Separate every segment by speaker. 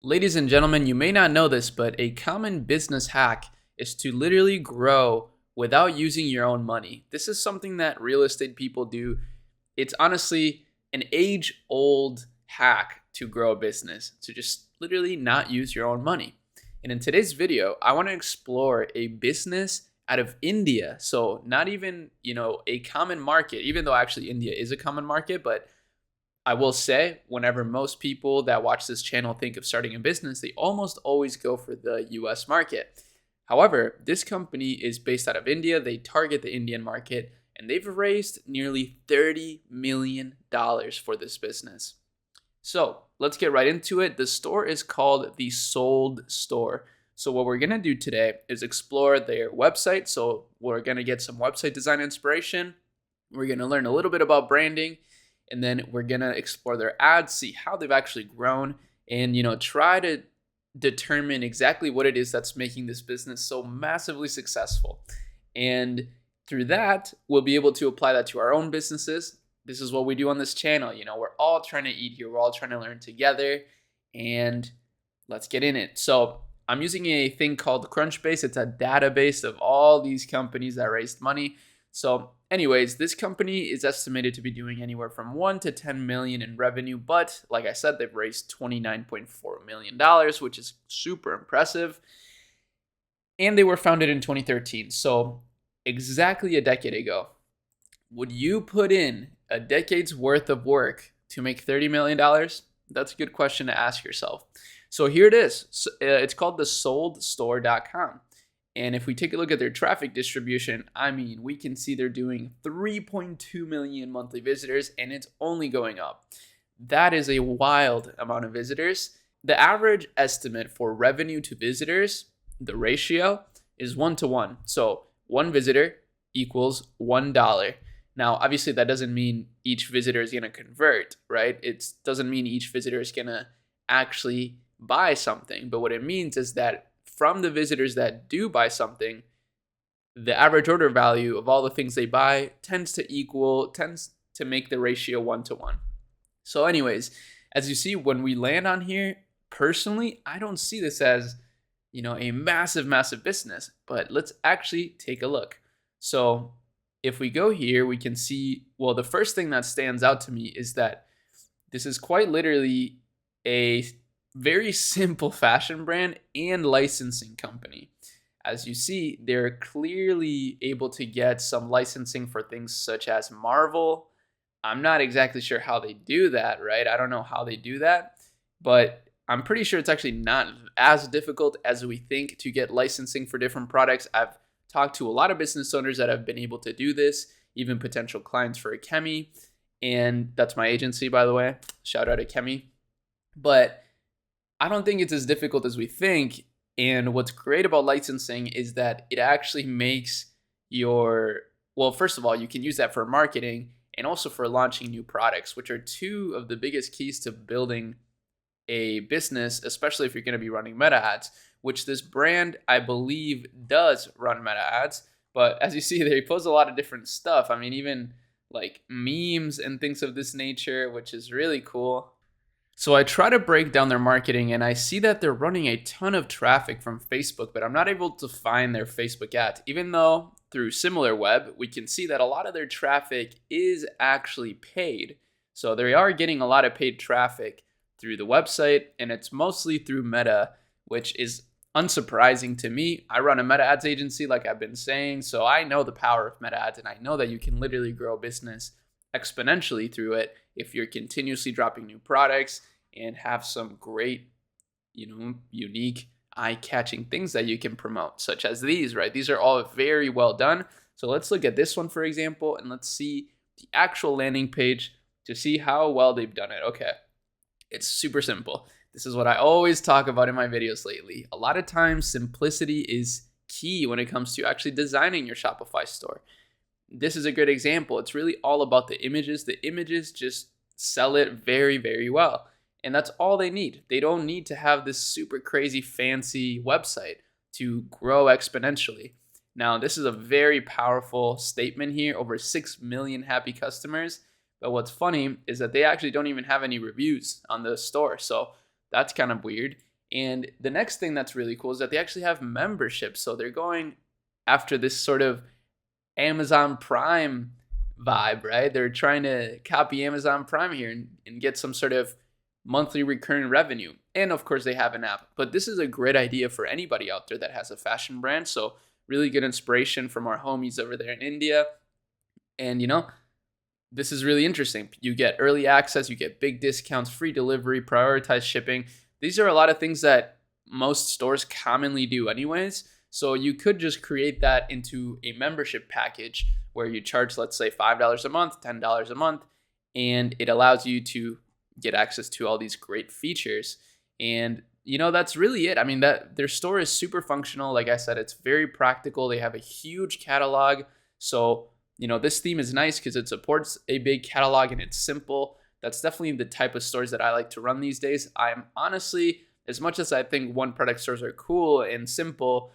Speaker 1: Ladies and gentlemen, you may not know this, but a common business hack is to literally grow without using your own money. This is something that real estate people do. It's honestly an age old hack to grow a business, to just literally not use your own money. And in today's video, I want to explore a business out of India. So, not even, a common market, even though actually India is a common market, but I will say, whenever most people that watch this channel think of starting a business, they almost always go for the US market. However, this company is based out of India. They target the Indian market, and they've raised nearly $30 million for this business. So let's get right into it. The store is called the Sold Store. So what we're going to do today is explore their website. So we're going to get some website design inspiration. We're going to learn a little bit about branding, and then we're going to explore their ads, see how they've actually grown, and try to determine exactly what it is that's making this business so massively successful. And through that, we'll be able to apply that to our own businesses. This is what we do on this channel. We're all trying to eat here. We're all trying to learn together, and let's get in it. So I'm using a thing called Crunchbase. It's a database of all these companies that raised money. So anyways, this company is estimated to be doing anywhere from 1 to 10 million in revenue, but like I said, they've raised $29.4 million, which is super impressive. And they were founded in 2013, so exactly a decade ago. Would you put in a decade's worth of work to make $30 million? That's a good question to ask yourself. So here it is. It's called the soldstore.com. And if we take a look at their traffic distribution, we can see they're doing 3.2 million monthly visitors, and it's only going up. That is a wild amount of visitors. The average estimate for revenue to visitors, the ratio, is 1-to-1. So one visitor equals $1. Now, obviously, that doesn't mean each visitor is going to convert, right? It doesn't mean each visitor is going to actually buy something. But what it means is that from the visitors that do buy something, the average order value of all the things they buy tends to make the ratio 1-to-1. So anyways, as you see, when we land on here, personally, I don't see this as, a massive business, but let's actually take a look. So if we go here, we can see, well, the first thing that stands out to me is that this is quite literally a very simple fashion brand and licensing company. As you see, they're clearly able to get some licensing for things such as Marvel. I'm not exactly sure how they do that, right? I don't know how they do that, but I'm pretty sure it's actually not as difficult as we think to get licensing for different products. I've talked to a lot of business owners that have been able to do this, even potential clients for Akemi, and that's my agency, by the way. Shout out to Akemi. But I don't think it's as difficult as we think. And what's great about licensing is that it actually makes first of all, you can use that for marketing and also for launching new products, which are two of the biggest keys to building a business, especially if you're going to be running meta ads, which this brand, I believe, does run meta ads. But as you see, they post a lot of different stuff. Even like memes and things of this nature, which is really cool. So I try to break down their marketing, and I see that they're running a ton of traffic from Facebook, but I'm not able to find their Facebook ads, even though through SimilarWeb, we can see that a lot of their traffic is actually paid. So they are getting a lot of paid traffic through the website, and it's mostly through Meta, which is unsurprising to me. I run a Meta ads agency, like I've been saying, so I know the power of Meta ads, and I know that you can literally grow a business exponentially through it if you're continuously dropping new products and have some great, unique, eye-catching things that you can promote, such as these, right? These are all very well done. So let's look at this one, for example, and let's see the actual landing page to see how well they've done it. Okay, it's super simple. This is what I always talk about in my videos lately. A lot of times, simplicity is key when it comes to actually designing your Shopify store. This is a good example. It's really all about the images. The images just sell it very, very well. And that's all they need. They don't need to have this super crazy fancy website to grow exponentially. Now, this is a very powerful statement here, over 6 million happy customers. But what's funny is that they actually don't even have any reviews on the store. So that's kind of weird. And the next thing that's really cool is that they actually have memberships. So they're going after this sort of Amazon Prime vibe, right? They're trying to copy Amazon Prime here and get some sort of monthly recurring revenue. And of course, they have an app. But this is a great idea for anybody out there that has a fashion brand. So, really good inspiration from our homies over there in India. And, this is really interesting. You get early access, you get big discounts, free delivery, prioritized shipping. These are a lot of things that most stores commonly do, anyways. So you could just create that into a membership package where you charge, let's say, $5 a month, $10 a month, and it allows you to get access to all these great features. And that's really it. I mean, that their store is super functional. Like I said, it's very practical. They have a huge catalog. So, this theme is nice because it supports a big catalog and it's simple. That's definitely the type of stores that I like to run these days. I'm honestly, as much as I think one product stores are cool and simple,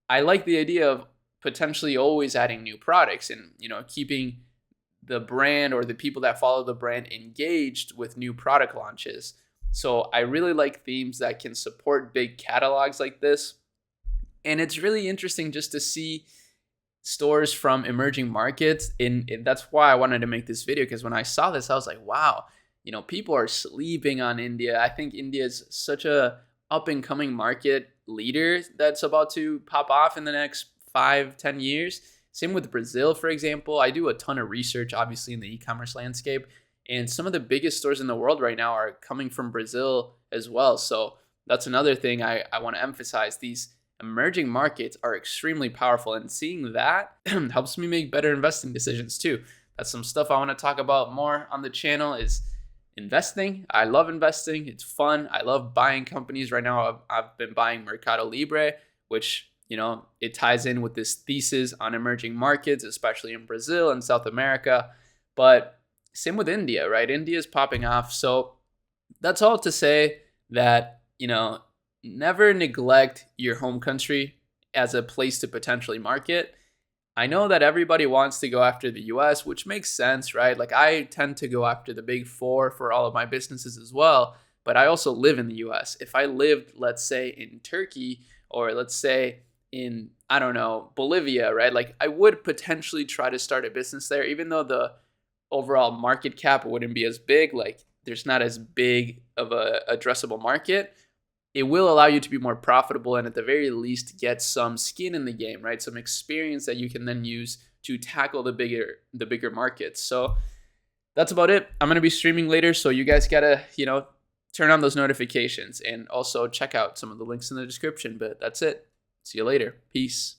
Speaker 1: I like the idea of potentially always adding new products and, keeping the brand or the people that follow the brand engaged with new product launches. So I really like themes that can support big catalogs like this. And it's really interesting just to see stores from emerging markets. And that's why I wanted to make this video, because when I saw this, I was like, wow, people are sleeping on India. I think India is such a up and coming market leader that's about to pop off in the next 5-10 years. Same with Brazil, for example. I do a ton of research, obviously, in the e-commerce landscape. And some of the biggest stores in the world right now are coming from Brazil as well. So that's another thing I want to emphasize. These emerging markets are extremely powerful, and seeing that helps me make better investing decisions too. That's some stuff I want to talk about more on the channel is investing. I love investing. It's fun. I love buying companies. Right now, I've been buying Mercado Libre, which, it ties in with this thesis on emerging markets, especially in Brazil and South America. But same with India, right? India is popping off. So that's all to say that, never neglect your home country as a place to potentially market. I know that everybody wants to go after the US, which makes sense, right? Like I tend to go after the big four for all of my businesses as well, but I also live in the US. If I lived, let's say, in Turkey, or let's say in, I don't know, Bolivia, right? Like I would potentially try to start a business there, even though the overall market cap wouldn't be as big. Like there's not as big of a addressable market. It will allow you to be more profitable and at the very least get some skin in the game, right? Some experience that you can then use to tackle the bigger markets. So that's about it. I'm going to be streaming later, so you guys got to, turn on those notifications and also check out some of the links in the description. But that's it. See you later. Peace.